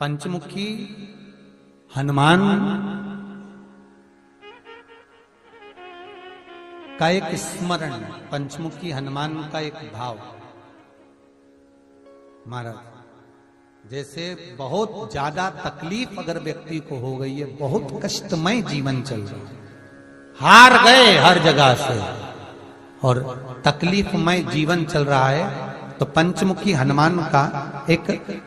पंचमुखी हनुमान का एक स्मरण, पंचमुखी हनुमान का एक भाव। महाराज जैसे बहुत ज्यादा तकलीफ अगर व्यक्ति को हो गई है, बहुत कष्टमय जीवन चल रहा है, हार गए हर जगह से और तकलीफमय जीवन चल रहा है, तो पंचमुखी हनुमान का एक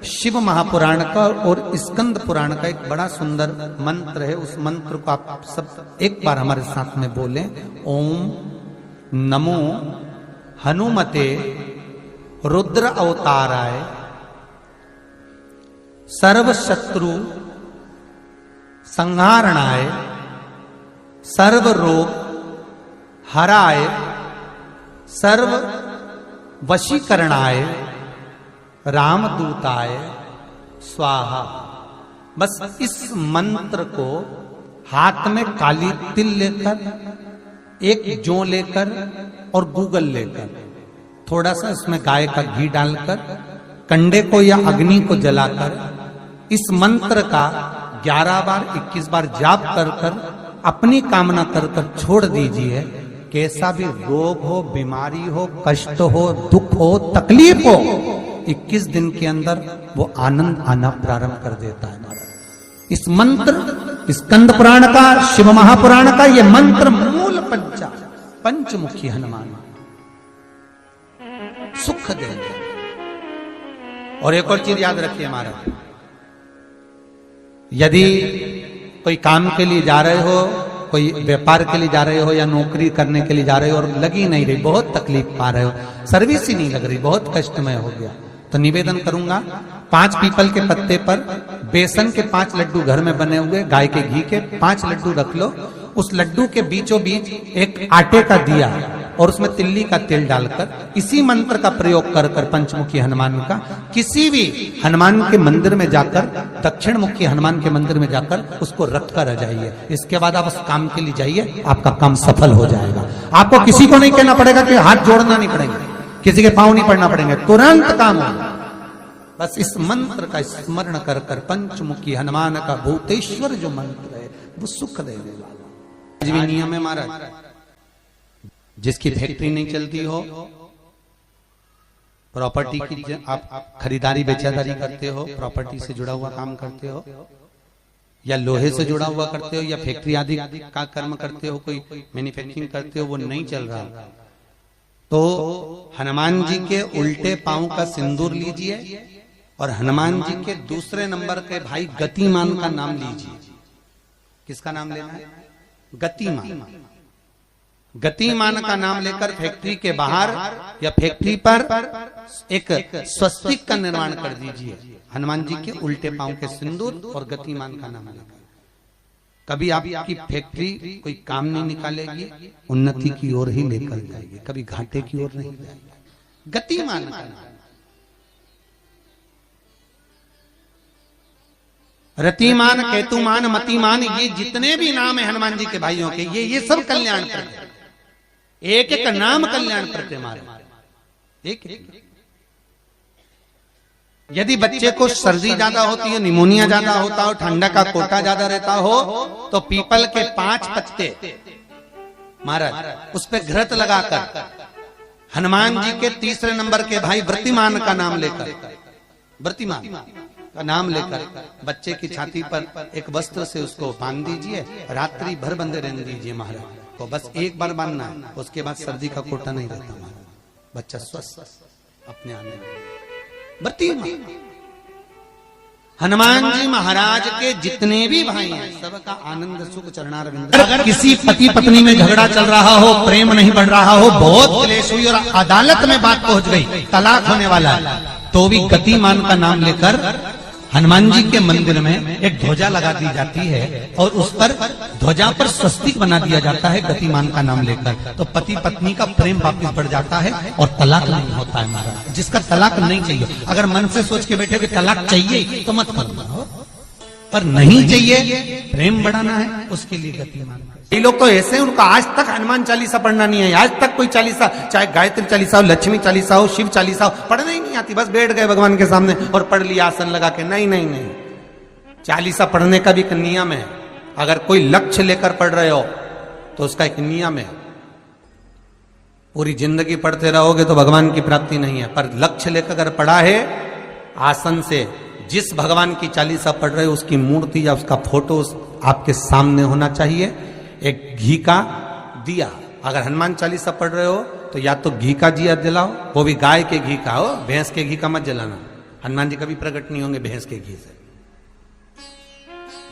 शिव महापुराण का और स्कंद पुराण का एक बड़ा सुंदर मंत्र है। उस मंत्र को आप सब एक बार हमारे साथ में बोलें। ओम नमो हनुमते रुद्र अवताराय सर्व शत्रु संहारणाय सर्व रोग हराय सर्व वशीकरणाय रामदूताय स्वाहा। बस इस मंत्र को हाथ में काली तिल लेकर, एक जौ लेकर और गूगल लेकर, थोड़ा सा इसमें गाय का घी डालकर, कंडे को या अग्नि को जलाकर इस मंत्र का 11 बार 21 बार जाप कर कर अपनी कामना कर कर छोड़ दीजिए। कैसा भी रोग हो, बीमारी हो, कष्ट हो, दुख हो, तकलीफ हो, 21 दिन के अंदर वो आनंद आना प्रारंभ कर देता है। इस मंत्र स्कंद पुराण का, शिव महापुराण का ये मंत्र मूल पंचमुखी हनुमान सुख देंगे। और एक और चीज याद रखिए महाराज, यदि कोई काम के लिए जा रहे हो, कोई व्यापार के लिए जा रहे हो या नौकरी करने के लिए जा रहे हो और लगी नहीं रही, बहुत तकलीफ पा रहे हो, सर्विस ही नहीं लग रही, बहुत कष्टमय हो गया, तो निवेदन करूंगा 5 पीपल के पत्ते पर बेसन के 5 लड्डू घर में बने हुए, गाय के घी के 5 लड्डू रख लो। उस लड्डू के बीचों बीच एक आटे का दिया और उसमें तिल्ली का तेल डालकर इसी मंत्र का प्रयोग कर कर पंचमुखी हनुमान का किसी भी हनुमान के मंदिर में जाकर, दक्षिण मुखी हनुमान के मंदिर में जाकर उसको रख कर आ जाइए। इसके बाद आप उस काम के लिए जाइए, आपका काम सफल हो जाएगा। आपको किसी को नहीं कहना पड़ेगा कि हाथ जोड़ना नहीं पड़ेगा, किसी के पांव नहीं पड़ना पड़ेंगे, तुरंत काम होगा। बस इस मंत्र का स्मरण कर कर पंचमुखी हनुमान का भूतेश्वर जो मंत्र है वो सुख देने वाला। आज भी नियम है महाराज, जिसकी फैक्ट्री नहीं चलती हो, प्रॉपर्टी की आप खरीदारी बेचादारी करते हो, प्रॉपर्टी से जुड़ा हुआ काम करते हो या लोहे से जुड़ा हुआ करते हो या फैक्ट्री आदि का कर्म करते हो, कोई मैन्युफैक्चरिंग करते हो, वो नहीं चल रहा, तो हनुमान जी के उल्टे पांव का सिंदूर लीजिए और हनुमान जी के दूसरे नंबर के भाई गतिमान का नाम लीजिए। किसका नाम लेना है? गतिमान। गतिमान का नाम लेकर फैक्ट्री के बाहर या फैक्ट्री पर एक स्वस्तिक का निर्माण कर दीजिए, हनुमान जी के उल्टे पांव के सिंदूर और गतिमान का नाम लेकर। कभी आपकी फैक्ट्री कोई काम नहीं निकालेगी, उन्नति की ओर ही लेकर जाएगी, कभी घाटे की ओर नहीं जाएगी। गतिमान का नाम, रतिमान, केतुमान, मतिमान, ये जितने भी नाम है हनुमान जी के भाइयों के, ये सब कल्याण प्रद, एक एक नाम कल्याण प्रद हमारे, एक एक। यदि बच्चे को सर्दी ज्यादा होती है, निमोनिया ज्यादा होता हो, ठंडा का कोटा ज्यादा रहता हो, तो पीपल के 5 पत्ते महाराज उस पे घृत लगाकर हनुमान जी के तीसरे नंबर के भाई व्रतिमान का नाम लेकर, व्रतिमान का नाम लेकर बच्चे की छाती पर एक वस्त्र से उसको बांध दीजिए, रात्रि भर बंधे रहने दीजिए महाराज को। बस एक बार बांधना है, उसके बाद सर्दी का कोटा नहीं रहता महाराज, बच्चा स्वस्थ अपने आने में। हनुमान जी महाराज के जितने भी भाई हैं सबका आनंद सुख चरणारविंद। अगर किसी पति पत्नी में झगड़ा चल रहा हो, प्रेम नहीं बढ़ रहा हो, बहुत क्लेश हुई और अदालत में बात पहुंच गई, तलाक होने वाला है, तो भी गतिमान का नाम लेकर हनुमान जी के मंदिर में एक ध्वजा लगा दी जाती है और उस पर ध्वजा पर स्वस्तिक बना दिया जाता है गतिमान का नाम लेकर, तो पति पत्नी का प्रेम वापिस बढ़ जाता है और तलाक नहीं होता है महाराज। जिसका तलाक नहीं चाहिए, अगर मन से सोच के बैठे कि तलाक चाहिए तो मत करो, पर नहीं चाहिए, प्रेम बढ़ाना है, उसके लिए गतिमान। ये लोग तो ऐसे हैं, उनको आज तक हनुमान चालीसा पढ़ना नहीं है, आज तक कोई चालीसा, चाहे गायत्री चालीसा हो, लक्ष्मी चालीसा हो, शिव चालीसा हो, पढ़ना ही नहीं आती, बस बैठ गए भगवान के सामने और पढ़ लिया आसन लगा के। नहीं नहीं नहीं, चालीसा पढ़ने का भी एक नियम है। अगर कोई लक्ष्य लेकर पढ़ रहे हो तो उसका एक नियम है। पूरी जिंदगी पढ़ते रहोगे तो भगवान की प्राप्ति नहीं है, पर लक्ष्य लेकर अगर पढ़ा है आसन से, जिस भगवान की चालीसा पढ़ रहे हो उसकी मूर्ति या उसका फोटो आपके सामने होना चाहिए। एक घी का दिया, अगर हनुमान चालीसा पढ़ रहे हो तो या तो घी का दिया जलाओ, वो भी गाय के घी का हो, भैंस के घी का मत जलाना। हनुमान जी कभी प्रकट नहीं होंगे भैंस के घी से।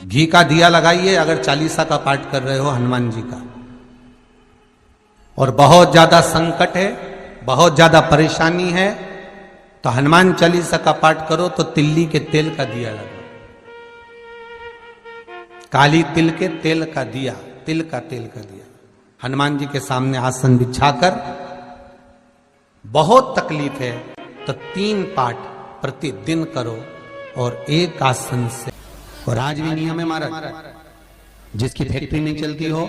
घी का दिया लगाइए अगर चालीसा का पाठ कर रहे हो हनुमान जी का। और बहुत ज्यादा संकट है, बहुत ज्यादा परेशानी है तो हनुमान चालीसा का पाठ करो तो तिल्ली के तेल का दिया लगाओ, काली तिल के तेल का दिया, तिल का तेल का दिया हनुमान जी के सामने आसन बिछाकर। बहुत तकलीफ है तो 3 पाठ प्रतिदिन करो और एक आसन से। और आज भी नियम है महाराज, जिसकी फैक्ट्री नहीं चलती हो,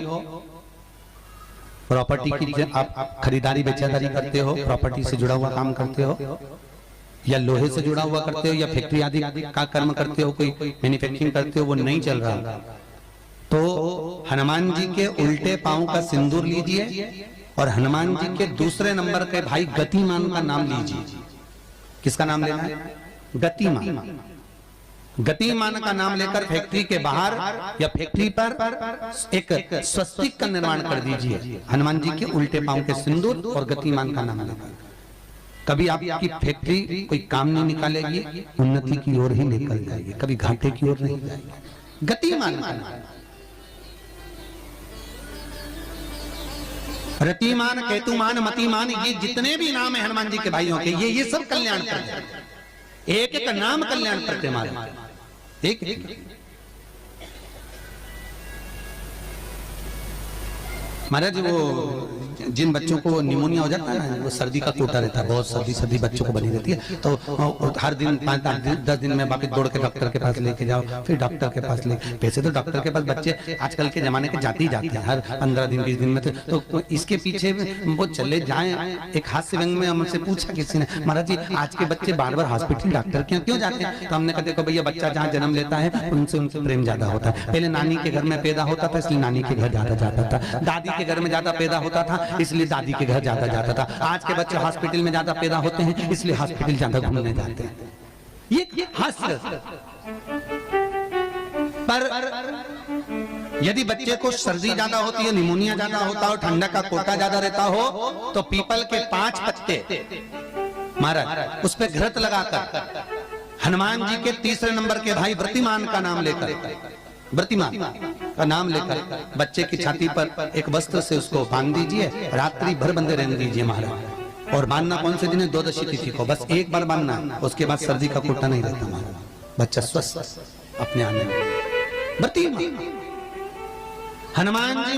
प्रॉपर्टी की आप खरीदारी बेचादारी करते हो, प्रॉपर्टी से जुड़ा हुआ काम करते हो या लोहे से जुड़ा हुआ करते हो या फैक्ट्री आदि का कर्म करते हो, कोई मैन्युफैक्चरिंग करते हो, वो नहीं चल रहा तो हनुमान जी के उल्टे पांव का सिंदूर लीजिए और हनुमान जी के दूसरे नंबर के भाई गतिमान का नाम लीजिए। किसका नाम लेना है? गतिमान। गतिमान का नाम लेकर फैक्ट्री के बाहर या फैक्ट्री पर एक स्वस्तिक का निर्माण कर दीजिए, हनुमान जी के उल्टे पांव के सिंदूर और गतिमान का नाम लेकर। कभी आपकी फैक्ट्री कोई काम नहीं निकालेगी, उन्नति की ओर ही निकल जाएगी, कभी घाटे की ओर नहीं जाएगी। गतिमान का नाम, रतिमान, केतुमान, मतिमान, ये जितने भी नाम है हनुमान जी के भाइयों के, ये सब कल्याण करते हैं। एक एक नाम कल्याण करते हमारे, एक महाराज वो जिन बच्चों को निमोनिया हो जाता है ना, वो सर्दी का कोटा रहता है, बहुत सर्दी बच्चों को बनी रहती है, तो हर दिन 5-10 दिन में वापस दौड़ के डॉक्टर के पास लेके जाओ, फिर डॉक्टर के पास लेके। वैसे तो डॉक्टर के पास बच्चे आजकल के जमाने के जाते ही जाते हैं, हर 15 दिन 20 दिन में। तो इसके पीछे वो चले जाए। एक हास्य व्यंग में हमसे पूछा किसी ने, महाराज जी आज के बच्चे बार बार हॉस्पिटल डॉक्टर के क्यों जाते हैं? तो हमने कहा देखो भैया, बच्चा जहाँ जन्म लेता है उनसे प्रेम ज्यादा होता है। पहले नानी के घर में पैदा होता था इसलिए नानी के घर ज्यादा जाता था, दादी के घर में ज्यादा पैदा होता था इसलिए दादी के घर ज्यादा जाता था। आज के बच्चे हॉस्पिटल में ज्यादा पैदा होते हैं इसलिए हॉस्पिटल ज्यादा घूमने जाते हैं। ये हास्य। पर यदि बच्चे को सर्दी ज्यादा होती है, निमोनिया ज्यादा होता हो, ठंडा का कोटा ज्यादा रहता हो, तो पीपल के 5 पत्ते महाराज उस पर घृत लगाकर हनुमान जी के तीसरे नंबर के भाई व्रतिमान का नाम लेकर, व्रतिमान का नाम लेकर बच्चे की छाती पर एक वस्त्र से उसको बांध दीजिए, रात्रि भर बंधे रहने दीजिए महाराज। और बांधना कौन से दिन है? 12 तिथि को, बस एक बार बांधना, उसके बाद सर्दी का कोटा नहीं रहता महाराज, बच्चा स्वस्थ अपने आने। व्रतिमान हनुमान जी